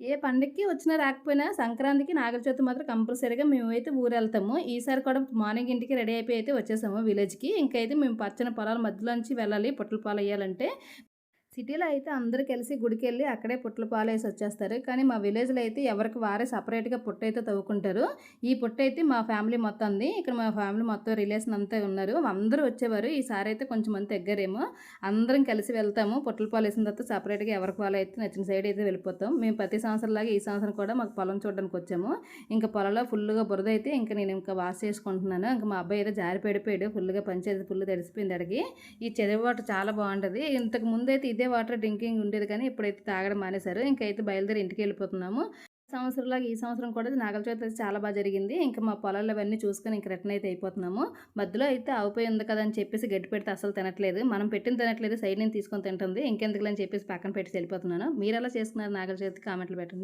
ఏ పండక్కి వచ్చినా రాకపోయినా సంక్రాంతికి, నాగుల చవితి మాత్రం కంపల్సరీగా మేమైతే ఊరెళ్తాము. ఈసారి కూడా మార్నింగ్ ఇంటికి రెడీ అయిపోయి అయితే వచ్చేసాము విలేజ్‌కి. ఇంకైతే మేము పచ్చని పొలాల మధ్యలోంచి వెళ్ళాలి పుట్టల పాలెయ్యాలంటే. సిటీలో అయితే అందరూ కలిసి గుడికెళ్ళి అక్కడే పుట్టలు పాలేసి వచ్చేస్తారు. కానీ మా విలేజ్‌లో అయితే ఎవరికి వారే సెపరేట్‌గా పుట్టయితే తవ్వుకుంటారు. ఈ పుట్టయితే మా ఫ్యామిలీ మొత్తంది. ఇక్కడ మా ఫ్యామిలీ మొత్తం రిలేషన్ అంతా ఉన్నారు. అందరూ వచ్చేవారు. ఈసారైతే కొంచెం మంది తగ్గారేమో. అందరం కలిసి వెళ్తాము. పుట్టలు పాలేసిన తర్వాత సెపరేట్‌గా ఎవరికి వాళ్ళైతే నచ్చిన సైడ్ అయితే వెళ్ళిపోతాం. మేము ప్రతి సంవత్సరంలాగా ఈ సంవత్సరం కూడా మాకు పొలం చూడడానికొచ్చాము. ఇంక పొలంలో ఫుల్లుగా బురదైతే నేను ఇంకా వాష్ చేసుకుంటున్నాను. ఇంక మా అబ్బాయి అయితే జారి పడిపోయాడు. ఫుల్లుగా పంచేది ఫుల్ తడిసిపోయింది ఆడికి. ఈ చెరువు వాటర్ చాలా బావుంటది. ఇంతకు ముందైతే ఇదే వాటర్ డ్రింకింగ్ ఉండేది కానీ ఇప్పుడైతే తాగడం మానేశారు. ఇంకైతే బయలుదేరి ఇంటికెళ్ళిపోతున్నాము. సంవత్సరంలాగా ఈ సంవత్సరం కూడా నాగల చవితి అయితే చాలా జరిగింది. ఇంక మా పొలాలు అవన్నీ చూసుకొని ఇంక రిటర్న్ అయితే అయిపోతున్నాము. మధ్యలో అయితే ఆవుపోయి ఉంది కదా అని చెప్పేసి గడ్డి పెడితే అస్సలు తినట్లేదు. మనం పెట్టింది తినట్లేదు. సైడ్ నుంచి తీసుకొని తింటుంది. ఇంకెందుకులే అని చెప్పేసి పక్కన పెట్టేసి వెళ్ళిపోతున్నాను. మీరెలా చేసుకున్నారు నాగల చవితి కామెంట్లు పెట్టండి.